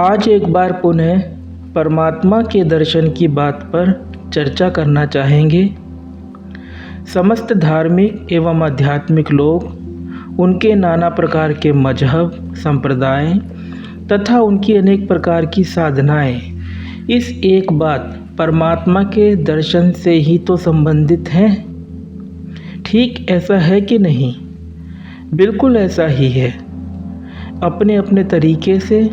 आज एक बार पुनः परमात्मा के दर्शन की बात पर चर्चा करना चाहेंगे। समस्त धार्मिक एवं आध्यात्मिक लोग, उनके नाना प्रकार के मजहब, संप्रदाय तथा उनकी अनेक प्रकार की साधनाएं इस एक बात परमात्मा के दर्शन से ही तो संबंधित हैं। ठीक ऐसा है कि नहीं? बिल्कुल ऐसा ही है। अपने अपने तरीके से,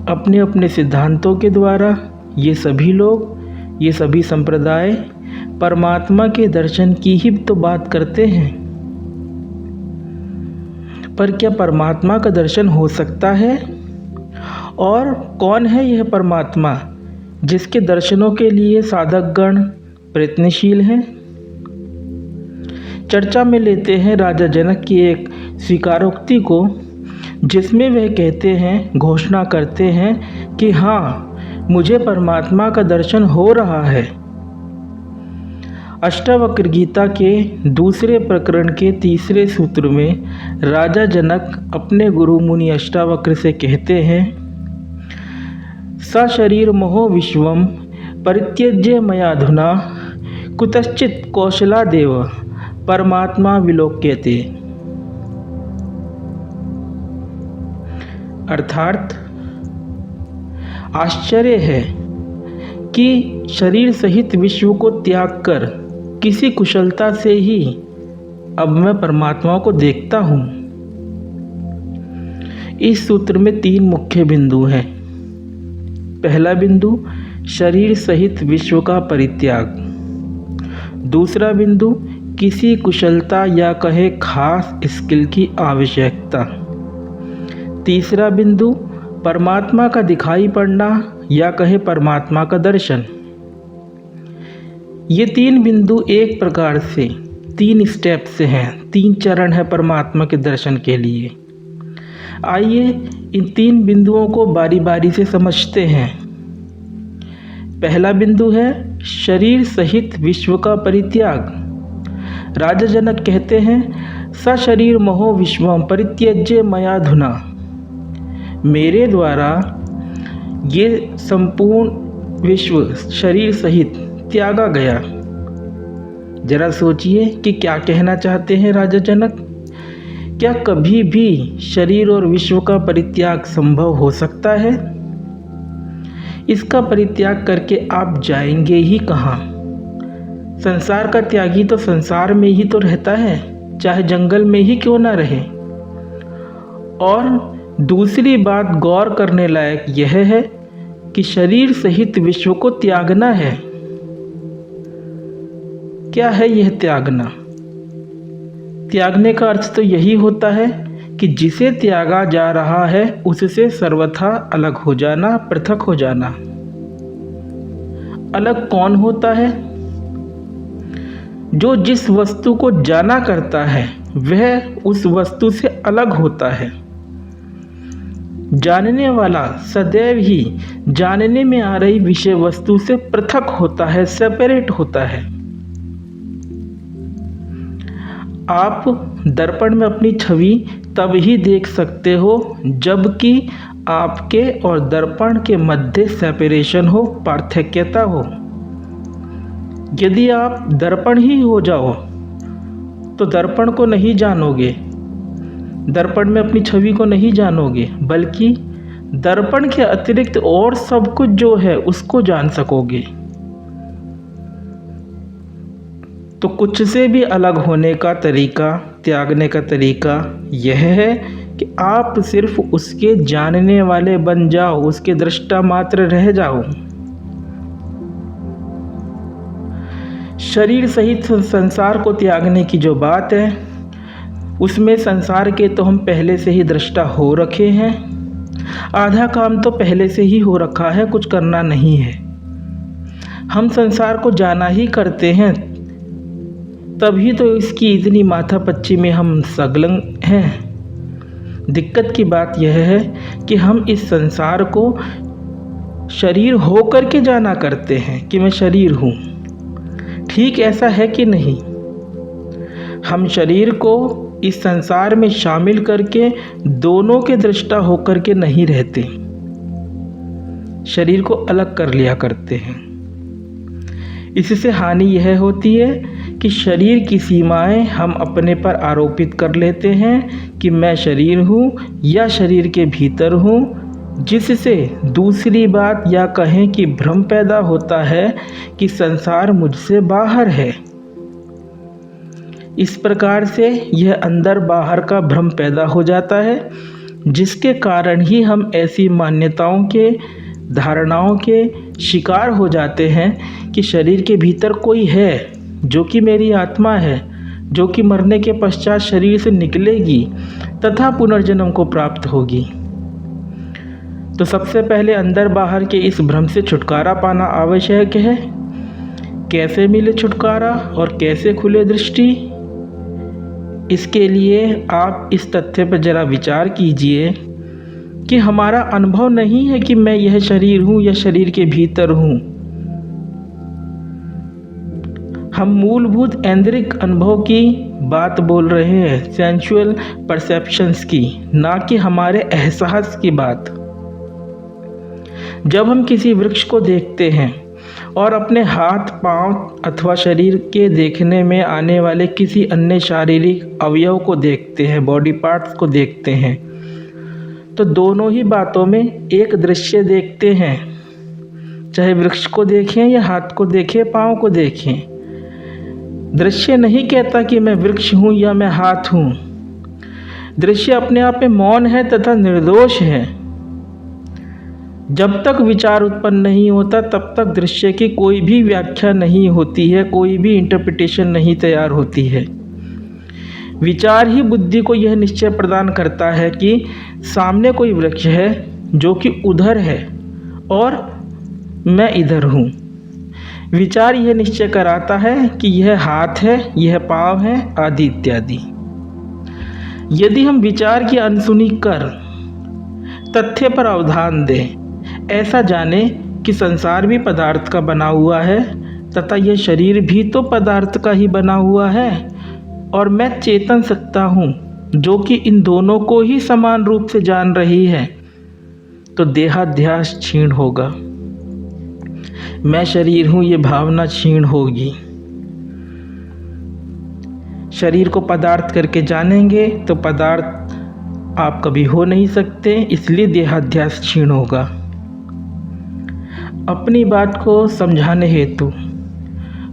अपने अपने सिद्धांतों के द्वारा ये सभी लोग, ये सभी संप्रदाय परमात्मा के दर्शन की ही तो बात करते हैं। पर क्या परमात्मा का दर्शन हो सकता है? और कौन है यह परमात्मा जिसके दर्शनों के लिए साधकगण प्रयत्नशील हैं? चर्चा में लेते हैं राजा जनक की एक स्वीकारोक्ति को, जिसमें वह कहते हैं, घोषणा करते हैं कि हाँ, मुझे परमात्मा का दर्शन हो रहा है। अष्टावक्र गीता के दूसरे प्रकरण के तीसरे सूत्र में राजा जनक अपने गुरु मुनि अष्टावक्र से कहते हैं, स शरीर मोहो विश्वम परित्यज्य मयाधुना कुतश्चित कौशलादेव परमात्मा विलोक्यते। अर्थात आश्चर्य है कि शरीर सहित विश्व को त्याग कर किसी कुशलता से ही अब मैं परमात्मा को देखता हूँ। इस सूत्र में 3 मुख्य बिंदु हैं। पहला बिंदु, शरीर सहित विश्व का परित्याग। दूसरा बिंदु, किसी कुशलता या कहे खास स्किल की आवश्यकता। तीसरा बिंदु, परमात्मा का दिखाई पड़ना या कहे परमात्मा का दर्शन। ये 3 बिंदु एक प्रकार से 3 स्टेप से हैं, 3 चरण है परमात्मा के दर्शन के लिए। आइए इन 3 बिंदुओं को बारी बारी से समझते हैं। पहला बिंदु है शरीर सहित विश्व का परित्याग। राजा जनक कहते हैं, स शरीर मोहो विश्वम परित्यज्य मयाधुना। मेरे द्वारा ये संपूर्ण विश्व शरीर सहित त्यागा गया। जरा सोचिए कि क्या कहना चाहते हैं राजा जनक। क्या कभी भी शरीर और विश्व का परित्याग संभव हो सकता है? इसका परित्याग करके आप जाएंगे ही कहाँ? संसार का त्यागी तो संसार में ही तो रहता है, चाहे जंगल में ही क्यों ना रहे। और दूसरी बात गौर करने लायक यह है कि शरीर सहित विश्व को त्यागना है। क्या है यह त्यागना? त्यागने का अर्थ तो यही होता है कि जिसे त्यागा जा रहा है उससे सर्वथा अलग हो जाना, पृथक हो जाना। अलग कौन होता है? जो जिस वस्तु को जाना करता है वह उस वस्तु से अलग होता है। जानने वाला सदैव ही जानने में आ रही विषय वस्तु से पृथक होता है, सेपरेट होता है। आप दर्पण में अपनी छवि तब ही देख सकते हो जबकि आपके और दर्पण के मध्य सेपरेशन हो, पार्थक्यता हो। यदि आप दर्पण ही हो जाओ तो दर्पण को नहीं जानोगे, दर्पण में अपनी छवि को नहीं जानोगे, बल्कि दर्पण के अतिरिक्त और सब कुछ जो है उसको जान सकोगे। तो कुछ से भी अलग होने का तरीका, त्यागने का तरीका यह है कि आप सिर्फ उसके जानने वाले बन जाओ, उसके दृष्टा मात्र रह जाओ। शरीर सहित संसार को त्यागने की जो बात है, उसमें संसार के तो हम पहले से ही दृष्टा हो रखे हैं। आधा काम तो पहले से ही हो रखा है, कुछ करना नहीं है। हम संसार को जाना ही करते हैं, तभी तो इसकी इतनी माथापच्ची में हम संलग्न हैं। दिक्कत की बात यह है कि हम इस संसार को शरीर होकर के जाना करते हैं कि मैं शरीर हूँ। ठीक ऐसा है कि नहीं? हम शरीर को इस संसार में शामिल करके दोनों के दृष्टा होकर के नहीं रहते। शरीर को अलग कर लिया करते हैं। इससे हानि यह होती है कि शरीर की सीमाएं हम अपने पर आरोपित कर लेते हैं कि मैं शरीर हूँ या शरीर के भीतर हूँ, जिससे दूसरी बात या कहें कि भ्रम पैदा होता है कि संसार मुझसे बाहर है। इस प्रकार से यह अंदर बाहर का भ्रम पैदा हो जाता है, जिसके कारण ही हम ऐसी मान्यताओं के, धारणाओं के शिकार हो जाते हैं कि शरीर के भीतर कोई है जो कि मेरी आत्मा है, जो कि मरने के पश्चात शरीर से निकलेगी तथा पुनर्जन्म को प्राप्त होगी। तो सबसे पहले अंदर बाहर के इस भ्रम से छुटकारा पाना आवश्यक है। कैसे मिले छुटकारा और कैसे खुले दृष्टि? इसके लिए आप इस तथ्य पर जरा विचार कीजिए कि हमारा अनुभव नहीं है कि मैं यह शरीर हूँ या शरीर के भीतर हूँ। हम मूलभूत ऐन्द्रिक अनुभव की बात बोल रहे हैं, सेंसुअल परसेप्शंस की, ना कि हमारे एहसास की बात। जब हम किसी वृक्ष को देखते हैं और अपने हाथ, पांव अथवा शरीर के देखने में आने वाले किसी अन्य शारीरिक अवयव को देखते हैं, बॉडी पार्ट्स को देखते हैं, तो दोनों ही बातों में एक दृश्य देखते हैं। चाहे वृक्ष को देखें या हाथ को देखें, पांव को देखें, दृश्य नहीं कहता कि मैं वृक्ष हूँ या मैं हाथ हूँ। दृश्य अपने आप में मौन है तथा निर्दोष है। जब तक विचार उत्पन्न नहीं होता तब तक दृश्य की कोई भी व्याख्या नहीं होती है, कोई भी इंटरप्रिटेशन नहीं तैयार होती है। विचार ही बुद्धि को यह निश्चय प्रदान करता है कि सामने कोई वृक्ष है जो कि उधर है और मैं इधर हूँ। विचार यह निश्चय कराता है कि यह हाथ है, यह पाँव है, आदि इत्यादि। यदि हम विचार की अनसुनी कर तथ्य पर अवधान दें, ऐसा जाने कि संसार भी पदार्थ का बना हुआ है तथा यह शरीर भी तो पदार्थ का ही बना हुआ है, और मैं चेतन सत्ता हूँ जो कि इन दोनों को ही समान रूप से जान रही है, तो देहाध्यास क्षीण होगा। मैं शरीर हूँ ये भावना क्षीण होगी। शरीर को पदार्थ करके जानेंगे तो पदार्थ आप कभी हो नहीं सकते, इसलिए देहाध्यास क्षीण होगा। अपनी बात को समझाने हेतु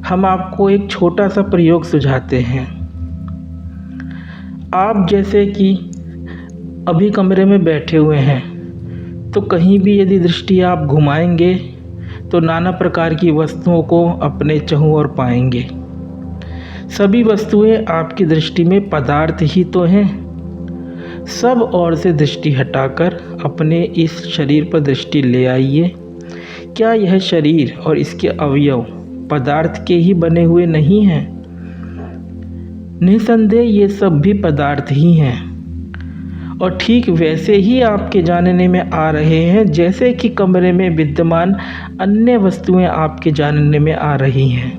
हम आपको एक छोटा सा प्रयोग सुझाते हैं। आप जैसे कि अभी कमरे में बैठे हुए हैं, तो कहीं भी यदि दृष्टि आप घुमाएंगे तो नाना प्रकार की वस्तुओं को अपने चहुं ओर पाएंगे। सभी वस्तुएं आपकी दृष्टि में पदार्थ ही तो हैं। सब ओर से दृष्टि हटाकर अपने इस शरीर पर दृष्टि ले आइए। क्या यह शरीर और इसके अवयव पदार्थ के ही बने हुए नहीं हैं? निसंदेह ये सब भी पदार्थ ही हैं, और ठीक वैसे ही आपके जानने में आ रहे हैं जैसे कि कमरे में विद्यमान अन्य वस्तुएं आपके जानने में आ रही हैं।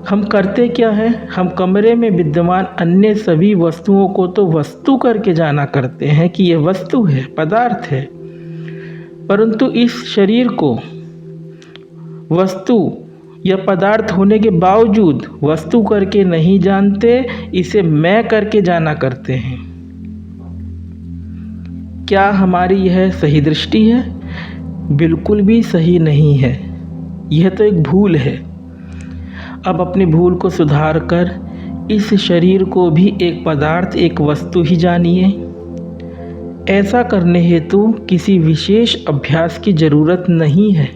हम करते क्या हैं? हम कमरे में विद्यमान अन्य सभी वस्तुओं को तो वस्तु करके जाना करते हैं कि यह वस्तु है, पदार्थ है, परंतु इस शरीर को वस्तु या पदार्थ होने के बावजूद वस्तु करके नहीं जानते, इसे मैं करके जाना करते हैं। क्या हमारी यह सही दृष्टि है? बिल्कुल भी सही नहीं है। यह तो एक भूल है। अब अपनी भूल को सुधार कर इस शरीर को भी एक पदार्थ, एक वस्तु ही जानिए। ऐसा करने हेतु किसी विशेष अभ्यास की जरूरत नहीं है।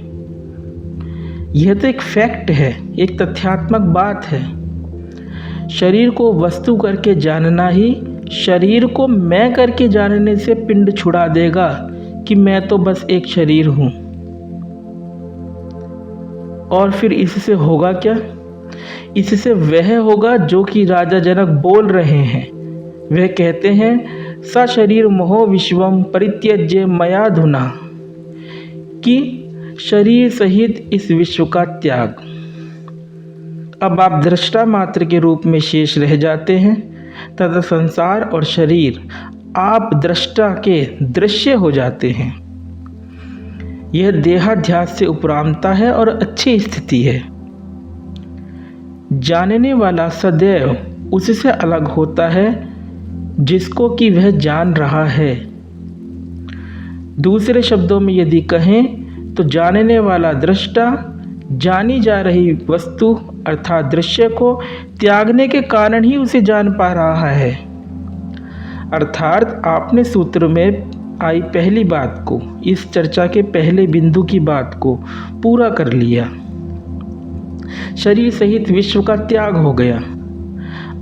यह तो एक फैक्ट है, एक तथ्यात्मक बात है। शरीर को वस्तु करके जानना ही शरीर को मैं करके जानने से पिंड छुड़ा देगा कि मैं तो बस एक शरीर हूँ। और फिर इससे होगा क्या? इससे वह होगा जो कि राजा जनक बोल रहे हैं। वह कहते हैं, स शरीर मोह विश्वम परित्यज्य मयाधुना, कि शरीर सहित इस विश्व का त्याग। अब आप दृष्टा मात्र के रूप में शेष रह जाते हैं तथा संसार और शरीर आप दृष्टा के दृश्य हो जाते हैं। यह देहाध्यास से उपरामता है और अच्छी स्थिति है। जानने वाला सदैव उससे अलग होता है जिसको कि वह जान रहा है। दूसरे शब्दों में यदि कहें तो जानने वाला दृष्टा जानी जा रही वस्तु अर्थात दृश्य को त्यागने के कारण ही उसे जान पा रहा है। अर्थात आपने सूत्र में आई पहली बात को, इस चर्चा के पहले बिंदु की बात को पूरा कर लिया। शरीर सहित विश्व का त्याग हो गया।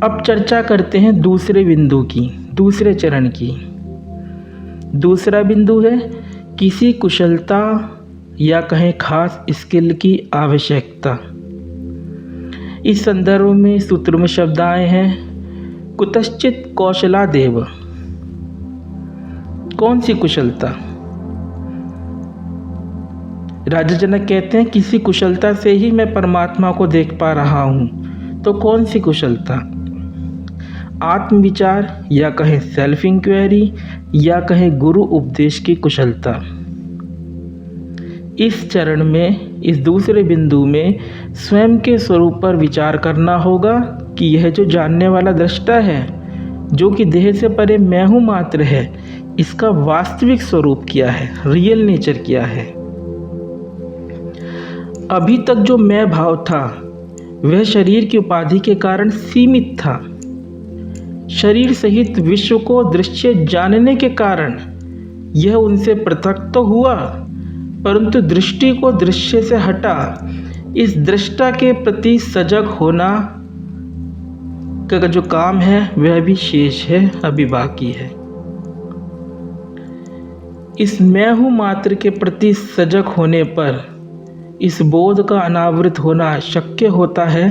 अब चर्चा करते हैं दूसरे बिंदु की, दूसरे चरण की। दूसरा बिंदु है किसी कुशलता या कहें खास स्किल की आवश्यकता। इस संदर्भ में सूत्र में शब्द आए हैं कुतश्चित कौशलादेव। कौन सी कुशलता? राजा जनक कहते हैं किसी कुशलता से ही मैं परमात्मा को देख पा रहा हूँ। तो कौन सी कुशलता? आत्मविचार या कहें सेल्फ इंक्वायरी या कहें गुरु उपदेश की कुशलता। इस चरण में, इस दूसरे बिंदु में स्वयं के स्वरूप पर विचार करना होगा कि यह जो जानने वाला दृष्टा है, जो कि देह से परे मैं हूँ मात्र है, इसका वास्तविक स्वरूप क्या है, रियल नेचर क्या है। अभी तक जो मैं भाव था वह शरीर की उपाधि के कारण सीमित था। शरीर सहित विश्व को दृश्य जानने के कारण यह उनसे पृथक तो हुआ, परंतु दृष्टि को दृश्य से हटा इस दृष्टा के प्रति सजग होना का जो काम है वह भी शेष है, अभी बाकी है। इस मैं हूँ मात्र के प्रति सजग होने पर इस बोध का अनावृत होना शक्य होता है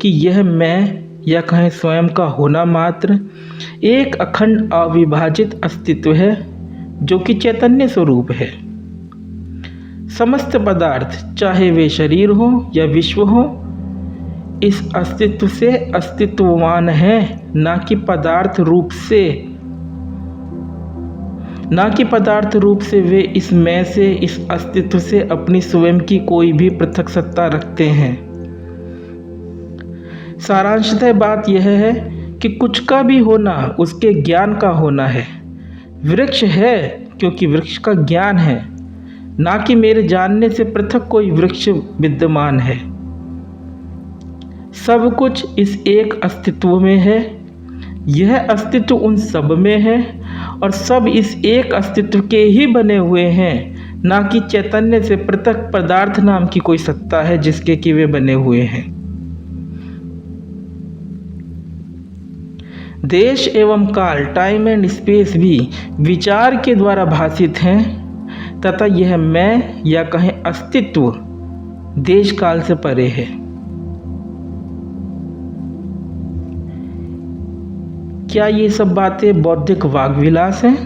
कि यह मैं या कहें स्वयं का होना मात्र एक अखंड अविभाजित अस्तित्व है जो कि चैतन्य स्वरूप है। समस्त पदार्थ चाहे वे शरीर हो या विश्व हो इस अस्तित्व से अस्तित्ववान है, ना कि पदार्थ रूप से वे इस मैं से, इस अस्तित्व से अपनी स्वयं की कोई भी पृथक सत्ता रखते हैं। सारांशतः बात यह है कि कुछ का भी होना उसके ज्ञान का होना है। वृक्ष है क्योंकि वृक्ष का ज्ञान है, ना कि मेरे जानने से पृथक कोई वृक्ष विद्यमान है। सब कुछ इस एक अस्तित्व में है, यह अस्तित्व उन सब में है और सब इस एक अस्तित्व के ही बने हुए हैं, ना कि चैतन्य से पृथक पदार्थ नाम की कोई सत्ता है जिसके कि वे बने हुए हैं। देश एवं काल, टाइम एंड स्पेस भी विचार के द्वारा भाषित हैं तथा यह मैं या कहें अस्तित्व देश काल से परे है। क्या ये सब बातें बौद्धिक वाग्विलास हैं,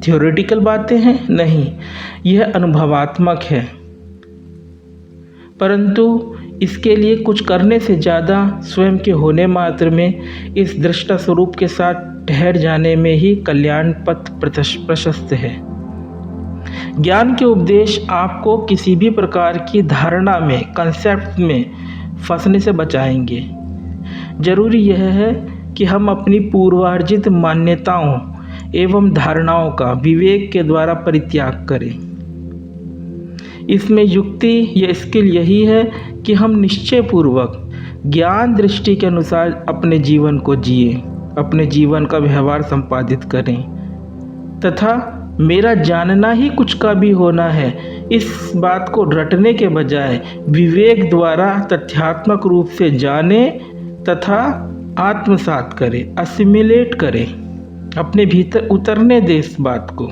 थ्योरेटिकल बातें हैं? नहीं, यह अनुभवात्मक है। परंतु इसके लिए कुछ करने से ज़्यादा स्वयं के होने मात्र में इस दृष्टा स्वरूप के साथ ठहर जाने में ही कल्याण पथ प्रशस्त है। ज्ञान के उपदेश आपको किसी भी प्रकार की धारणा में, कंसेप्ट में फंसने से बचाएंगे। जरूरी यह है कि हम अपनी पूर्वार्जित मान्यताओं एवं धारणाओं का विवेक के द्वारा परित्याग करें। इसमें युक्ति या स्किल यही है कि हम निश्चय पूर्वक ज्ञान दृष्टि के अनुसार अपने जीवन को जिए, अपने जीवन का व्यवहार संपादित करें तथा मेरा जानना ही कुछ का भी होना है, इस बात को रटने के बजाय विवेक द्वारा तथ्यात्मक रूप से जाने तथा आत्मसात करें, असिमिलेट करें, अपने भीतर उतरने दे इस बात को।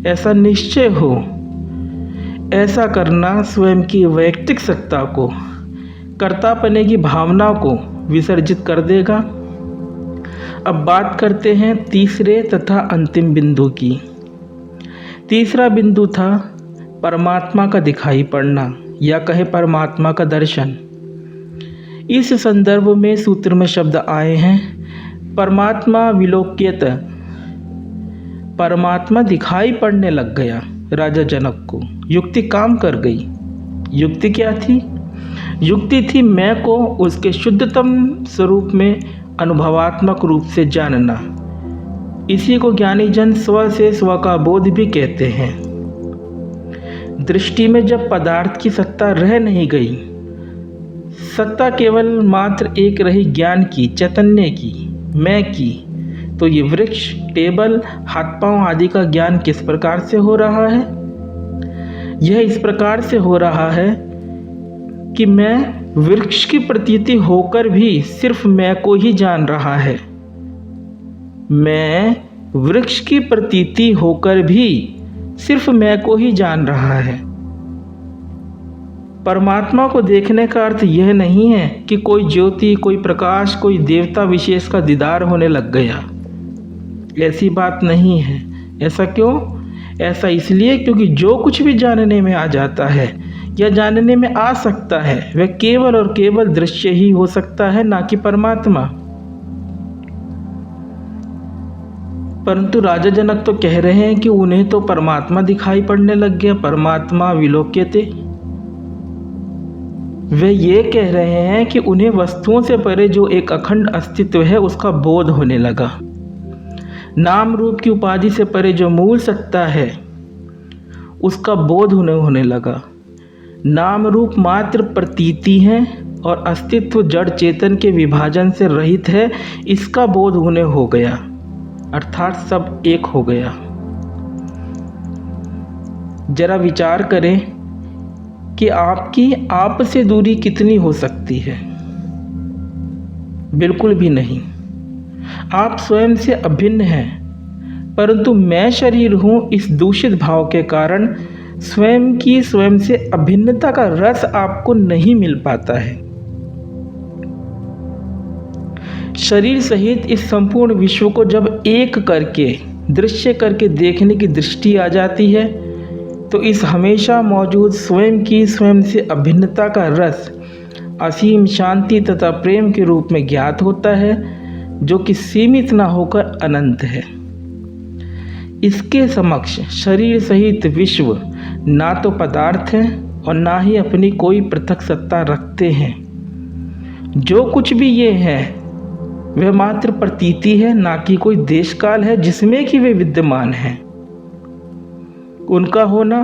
ऐसा निश्चय हो, ऐसा करना स्वयं की वैयक्तिक सत्ता को, कर्तापने की भावना को विसर्जित कर देगा। अब बात करते हैं तीसरे तथा अंतिम बिंदु की। तीसरा बिंदु था परमात्मा का दिखाई पड़ना या कहे परमात्मा का दर्शन। इस संदर्भ में सूत्र में शब्द आए हैं परमात्मा विलोक्यत। परमात्मा दिखाई पड़ने लग गया राजा जनक को। युक्ति काम कर गई। युक्ति क्या थी? युक्ति थी मैं को उसके शुद्धतम स्वरूप में अनुभवात्मक रूप से जानना। इसी को ज्ञानी जन स्व से स्व का बोध भी कहते हैं। दृष्टि में जब पदार्थ की सत्ता रह नहीं गई, सत्ता केवल मात्र एक रही ज्ञान की, चैतन्य की, मैं की, तो ये वृक्ष, टेबल, हाथ पांव आदि का ज्ञान किस प्रकार से हो रहा है? यह इस प्रकार से हो रहा है कि मैं वृक्ष की प्रतीति होकर भी सिर्फ मैं को ही जान रहा है। मैं वृक्ष की प्रतीति होकर भी सिर्फ मैं को ही जान रहा है। परमात्मा को देखने का अर्थ यह नहीं है कि कोई ज्योति, कोई प्रकाश, कोई देवता विशेष का दीदार होने लग गया। ऐसी बात नहीं है। ऐसा क्यों? ऐसा इसलिए क्योंकि जो कुछ भी जानने में आ जाता है या जानने में आ सकता है वह केवल और केवल दृश्य ही हो सकता है, ना कि परमात्मा। परंतु राजा जनक तो कह रहे हैं कि उन्हें तो परमात्मा दिखाई पड़ने लग गया, परमात्मा विलोक्यते। वे ये कह रहे हैं कि उन्हें वस्तुओं से परे जो एक अखंड अस्तित्व है उसका बोध होने लगा। नाम रूप की उपाधि से परे जो मूल सत्ता है उसका बोध होने लगा। नाम रूप मात्र प्रतीति है और अस्तित्व जड़ चेतन के विभाजन से रहित है, इसका बोध उन्हें हो गया, अर्थात सब एक हो गया। जरा विचार करें कि आपकी आप से दूरी कितनी हो सकती है? बिल्कुल भी नहीं। आप स्वयं से अभिन्न हैं, परंतु मैं शरीर हूँ इस दूषित भाव के कारण स्वयं की स्वयं से अभिन्नता का रस आपको नहीं मिल पाता है। शरीर सहित इस संपूर्ण विश्व को जब एक करके, दृश्य करके देखने की दृष्टि आ जाती है तो इस हमेशा मौजूद स्वयं की स्वयं से अभिन्नता का रस असीम शांति तथा प्रेम के रूप में ज्ञात होता है, जो कि सीमित ना होकर अनंत है। इसके समक्ष शरीर सहित विश्व ना तो पदार्थ है और ना ही अपनी कोई पृथक सत्ता रखते हैं। जो कुछ भी ये है वह मात्र प्रतीति है, ना कि कोई देश काल है जिसमें कि वे विद्यमान हैं। उनका होना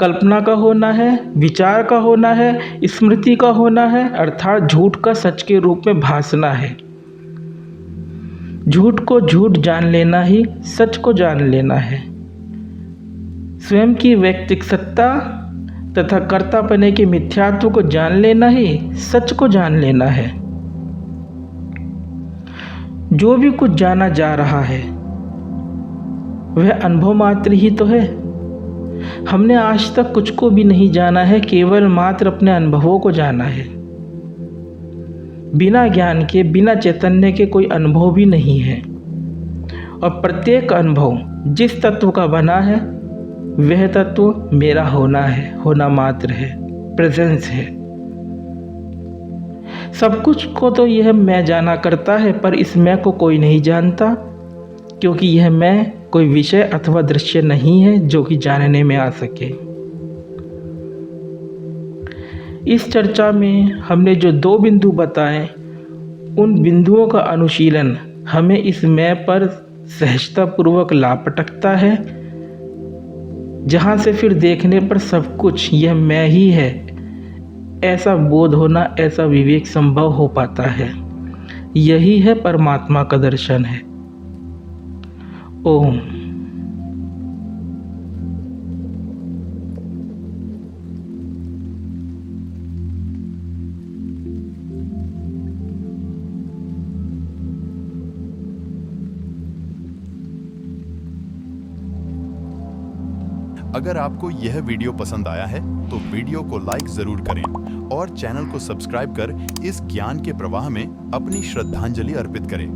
कल्पना का होना है, विचार का होना है, स्मृति का होना है, अर्थात झूठ का सच के रूप में भासना है। झूठ को झूठ जान लेना ही सच को जान लेना है। स्वयं की व्यक्तिगत सत्ता तथा कर्तापने के मिथ्यात्व को जान लेना ही सच को जान लेना है। जो भी कुछ जाना जा रहा है वह अनुभव मात्र ही तो है। हमने आज तक कुछ को भी नहीं जाना है, केवल मात्र अपने अनुभवों को जाना है। बिना ज्ञान के, बिना चैतन्य के कोई अनुभव भी नहीं है। और प्रत्येक अनुभव जिस तत्व का बना है वह तत्व मेरा होना है, होना मात्र है, प्रेजेंस है। सब कुछ को तो यह मैं जाना करता है, पर इस मैं को कोई नहीं जानता, क्योंकि यह मैं कोई विषय अथवा दृश्य नहीं है जो कि जानने में आ सके। इस चर्चा में हमने जो 2 बिंदु बताए, उन बिंदुओं का अनुशीलन हमें इस मैं पर सहजतापूर्वक ला पटकता है, जहाँ से फिर देखने पर सब कुछ यह मैं ही है, ऐसा बोध होना, ऐसा विवेक संभव हो पाता है। यही है परमात्मा का दर्शन है। ओम। अगर आपको यह वीडियो पसंद आया है तो वीडियो को लाइक जरूर करें और चैनल को सब्सक्राइब कर इस ज्ञान के प्रवाह में अपनी श्रद्धांजलि अर्पित करें।